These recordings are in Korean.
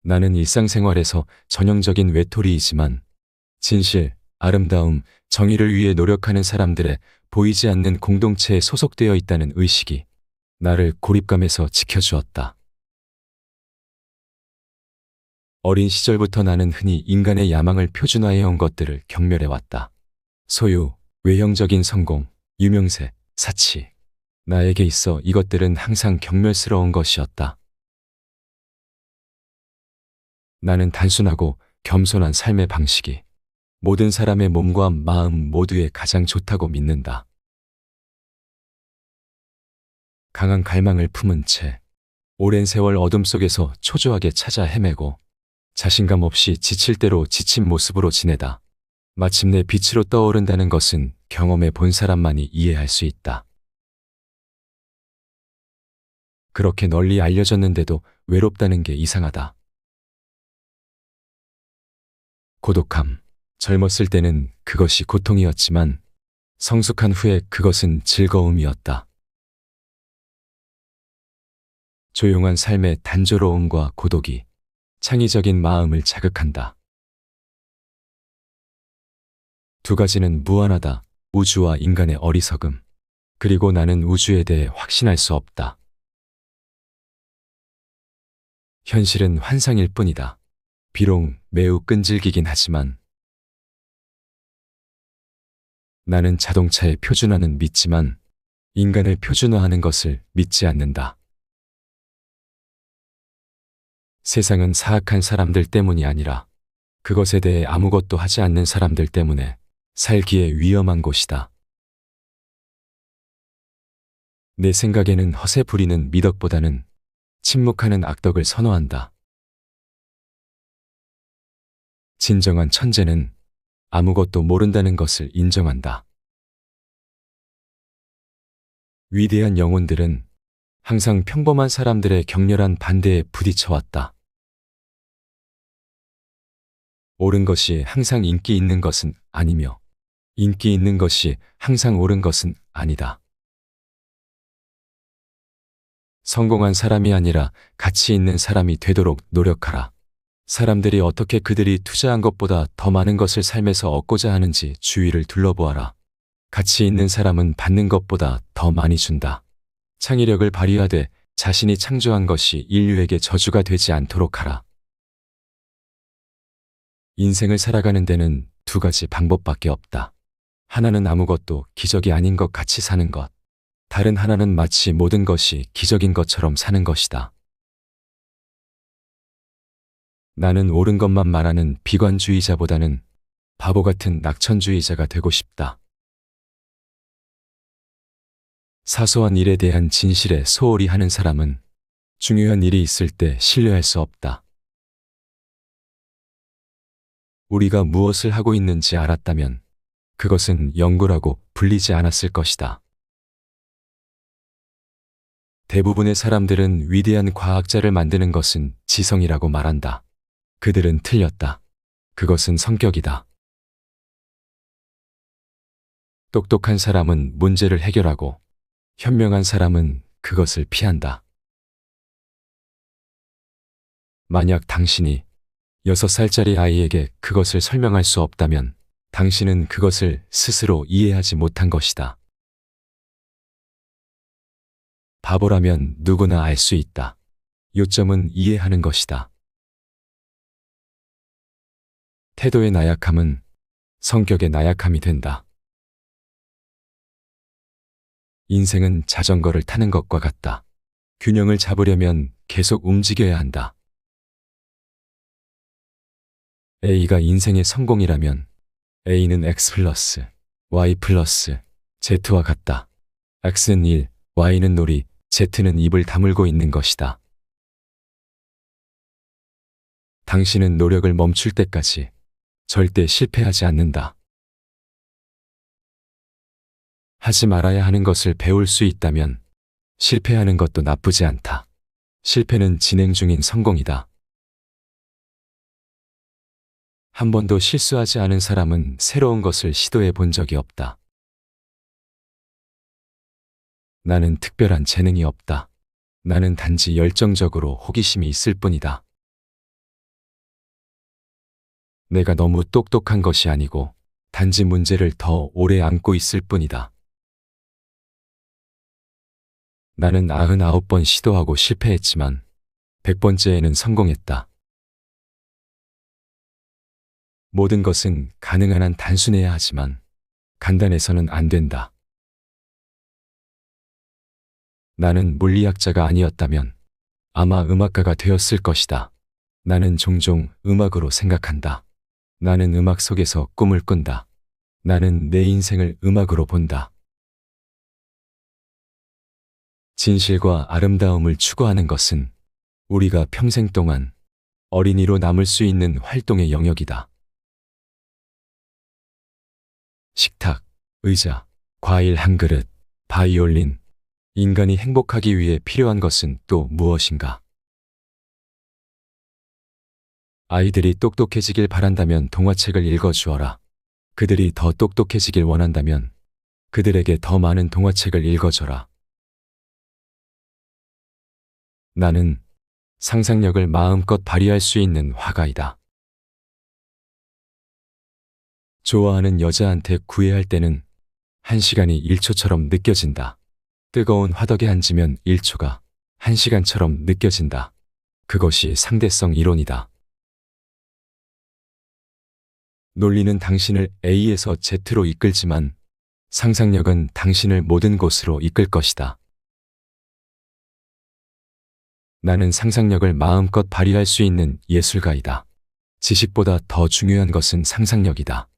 나는 일상생활에서 전형적인 외톨이이지만 진실, 아름다움, 정의를 위해 노력하는 사람들의 보이지 않는 공동체에 소속되어 있다는 의식이 나를 고립감에서 지켜주었다. 어린 시절부터 나는 흔히 인간의 야망을 표준화해온 것들을 경멸해왔다. 소유, 외형적인 성공, 유명세, 사치. 나에게 있어 이것들은 항상 경멸스러운 것이었다. 나는 단순하고 겸손한 삶의 방식이 모든 사람의 몸과 마음 모두에 가장 좋다고 믿는다. 강한 갈망을 품은 채 오랜 세월 어둠 속에서 초조하게 찾아 헤매고 자신감 없이 지칠 대로 지친 모습으로 지내다 마침내 빛으로 떠오른다는 것은 경험해 본 사람만이 이해할 수 있다. 그렇게 널리 알려졌는데도 외롭다는 게 이상하다. 고독함. 젊었을 때는 그것이 고통이었지만 성숙한 후에 그것은 즐거움이었다. 조용한 삶의 단조로움과 고독이 창의적인 마음을 자극한다. 두 가지는 무한하다. 우주와 인간의 어리석음. 그리고 나는 우주에 대해 확신할 수 없다. 현실은 환상일 뿐이다. 비록 매우 끈질기긴 하지만 나는 자동차의 표준화는 믿지만 인간을 표준화하는 것을 믿지 않는다. 세상은 사악한 사람들 때문이 아니라 그것에 대해 아무것도 하지 않는 사람들 때문에 살기에 위험한 곳이다. 내 생각에는 허세 부리는 미덕보다는 침묵하는 악덕을 선호한다. 진정한 천재는 아무것도 모른다는 것을 인정한다. 위대한 영혼들은 항상 평범한 사람들의 격렬한 반대에 부딪혀왔다. 옳은 것이 항상 인기 있는 것은 아니며 인기 있는 것이 항상 옳은 것은 아니다. 성공한 사람이 아니라 가치 있는 사람이 되도록 노력하라. 사람들이 어떻게 그들이 투자한 것보다 더 많은 것을 삶에서 얻고자 하는지 주위를 둘러보아라. 가치 있는 사람은 받는 것보다 더 많이 준다. 창의력을 발휘하되 자신이 창조한 것이 인류에게 저주가 되지 않도록 하라. 인생을 살아가는 데는 두 가지 방법밖에 없다. 하나는 아무것도 기적이 아닌 것 같이 사는 것. 다른 하나는 마치 모든 것이 기적인 것처럼 사는 것이다. 나는 옳은 것만 말하는 비관주의자보다는 바보 같은 낙천주의자가 되고 싶다. 사소한 일에 대한 진실에 소홀히 하는 사람은 중요한 일이 있을 때 신뢰할 수 없다. 우리가 무엇을 하고 있는지 알았다면 그것은 연구라고 불리지 않았을 것이다. 대부분의 사람들은 위대한 과학자를 만드는 것은 지성이라고 말한다. 그들은 틀렸다. 그것은 성격이다. 똑똑한 사람은 문제를 해결하고 현명한 사람은 그것을 피한다. 만약 당신이 6살짜리 아이에게 그것을 설명할 수 없다면 당신은 그것을 스스로 이해하지 못한 것이다. 바보라면 누구나 알 수 있다. 요점은 이해하는 것이다. 태도의 나약함은 성격의 나약함이 된다. 인생은 자전거를 타는 것과 같다. 균형을 잡으려면 계속 움직여야 한다. A가 인생의 성공이라면 A는 X 플러스 Y 플러스 Z와 같다. X는 일, Y는 놀이, Z는 입을 다물고 있는 것이다. 당신은 노력을 멈출 때까지 절대 실패하지 않는다. 하지 말아야 하는 것을 배울 수 있다면 실패하는 것도 나쁘지 않다. 실패는 진행 중인 성공이다. 한 번도 실수하지 않은 사람은 새로운 것을 시도해 본 적이 없다. 나는 특별한 재능이 없다. 나는 단지 열정적으로 호기심이 있을 뿐이다. 내가 너무 똑똑한 것이 아니고 단지 문제를 더 오래 안고 있을 뿐이다. 나는 99번 시도하고 실패했지만 100번째에는 성공했다. 모든 것은 가능한 한 단순해야 하지만 간단해서는 안 된다. 나는 물리학자가 아니었다면 아마 음악가가 되었을 것이다. 나는 종종 음악으로 생각한다. 나는 음악 속에서 꿈을 꾼다. 나는 내 인생을 음악으로 본다. 진실과 아름다움을 추구하는 것은 우리가 평생 동안 어린이로 남을 수 있는 활동의 영역이다. 식탁, 의자, 과일 한 그릇, 바이올린. 인간이 행복하기 위해 필요한 것은 또 무엇인가? 아이들이 똑똑해지길 바란다면 동화책을 읽어주어라. 그들이 더 똑똑해지길 원한다면 그들에게 더 많은 동화책을 읽어줘라. 나는 상상력을 마음껏 발휘할 수 있는 화가이다. 좋아하는 여자한테 구애할 때는 1시간이 1초처럼 느껴진다. 뜨거운 화덕에 앉으면 1초가 1시간처럼 느껴진다. 그것이 상대성 이론이다. 논리는 당신을 A에서 Z로 이끌지만 상상력은 당신을 모든 곳으로 이끌 것이다. 나는 상상력을 마음껏 발휘할 수 있는 예술가이다. 지식보다 더 중요한 것은 상상력이다.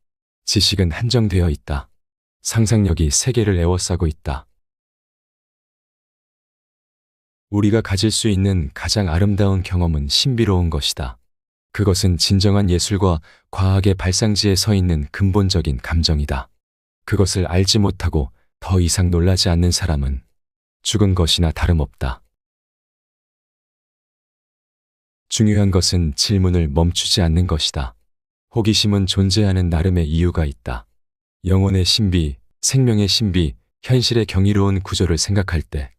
지식은 한정되어 있다. 상상력이 세계를 에워싸고 있다. 우리가 가질 수 있는 가장 아름다운 경험은 신비로운 것이다. 그것은 진정한 예술과 과학의 발상지에 서 있는 근본적인 감정이다. 그것을 알지 못하고 더 이상 놀라지 않는 사람은 죽은 것이나 다름없다. 중요한 것은 질문을 멈추지 않는 것이다. 호기심은 존재하는 나름의 이유가 있다. 영혼의 신비, 생명의 신비, 현실의 경이로운 구조를 생각할 때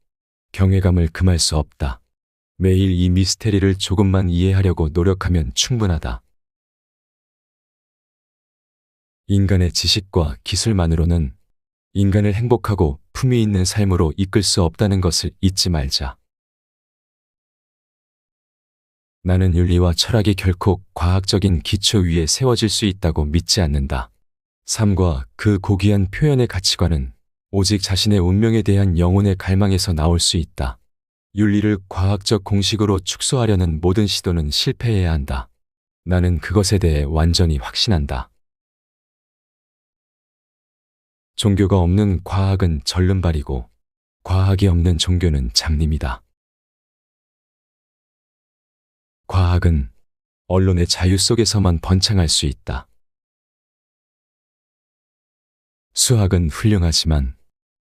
경외감을 금할 수 없다. 매일 이 미스테리를 조금만 이해하려고 노력하면 충분하다. 인간의 지식과 기술만으로는 인간을 행복하고 품위 있는 삶으로 이끌 수 없다는 것을 잊지 말자. 나는 윤리와 철학이 결코 과학적인 기초 위에 세워질 수 있다고 믿지 않는다. 삶과 그 고귀한 표현의 가치관은 오직 자신의 운명에 대한 영혼의 갈망에서 나올 수 있다. 윤리를 과학적 공식으로 축소하려는 모든 시도는 실패해야 한다. 나는 그것에 대해 완전히 확신한다. 종교가 없는 과학은 절름발이고 과학이 없는 종교는 장님이다. 과학은 언론의 자유 속에서만 번창할 수 있다. 수학은 훌륭하지만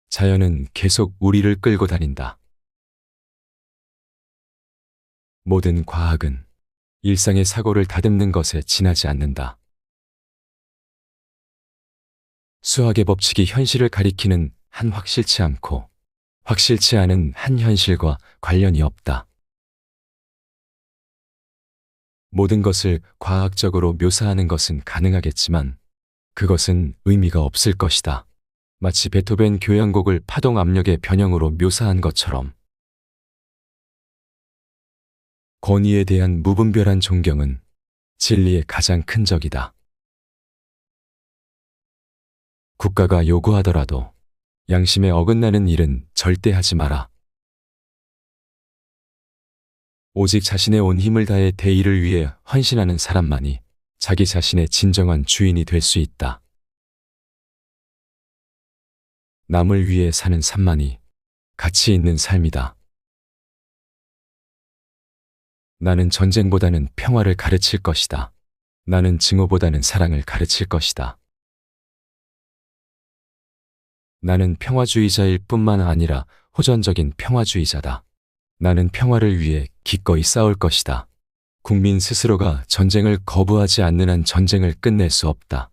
자연은 계속 우리를 끌고 다닌다. 모든 과학은 일상의 사고를 다듬는 것에 지나지 않는다. 수학의 법칙이 현실을 가리키는 한 확실치 않고 확실치 않은 한 현실과 관련이 없다. 모든 것을 과학적으로 묘사하는 것은 가능하겠지만 그것은 의미가 없을 것이다. 마치 베토벤 교향곡을 파동 압력의 변형으로 묘사한 것처럼. 권위에 대한 무분별한 존경은 진리의 가장 큰 적이다. 국가가 요구하더라도 양심에 어긋나는 일은 절대 하지 마라. 오직 자신의 온 힘을 다해 대의를 위해 헌신하는 사람만이 자기 자신의 진정한 주인이 될 수 있다. 남을 위해 사는 삶만이 가치 있는 삶이다. 나는 전쟁보다는 평화를 가르칠 것이다. 나는 증오보다는 사랑을 가르칠 것이다. 나는 평화주의자일 뿐만 아니라 호전적인 평화주의자다. 나는 평화를 위해 기꺼이 싸울 것이다. 국민 스스로가 전쟁을 거부하지 않는 한 전쟁을 끝낼 수 없다.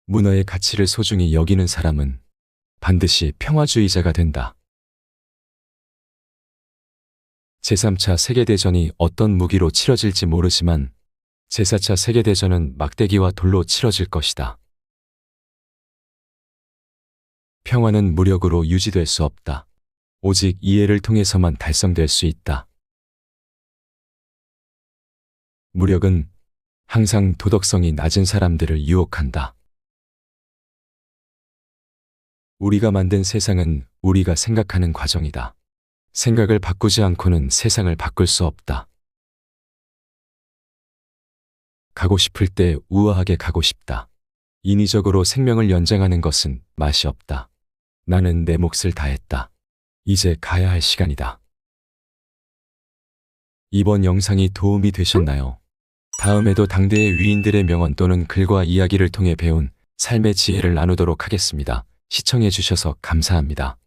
문화의 가치를 소중히 여기는 사람은 반드시 평화주의자가 된다. 제3차 세계대전이 어떤 무기로 치러질지 모르지만 제4차 세계대전은 막대기와 돌로 치러질 것이다. 평화는 무력으로 유지될 수 없다. 오직 이해를 통해서만 달성될 수 있다. 무력은 항상 도덕성이 낮은 사람들을 유혹한다. 우리가 만든 세상은 우리가 생각하는 과정이다. 생각을 바꾸지 않고는 세상을 바꿀 수 없다. 가고 싶을 때 우아하게 가고 싶다. 인위적으로 생명을 연장하는 것은 맛이 없다. 나는 내 몫을 다했다. 이제 가야 할 시간이다. 이번 영상이 도움이 되셨나요? 다음에도 당대의 위인들의 명언 또는 글과 이야기를 통해 배운 삶의 지혜를 나누도록 하겠습니다. 시청해 주셔서 감사합니다.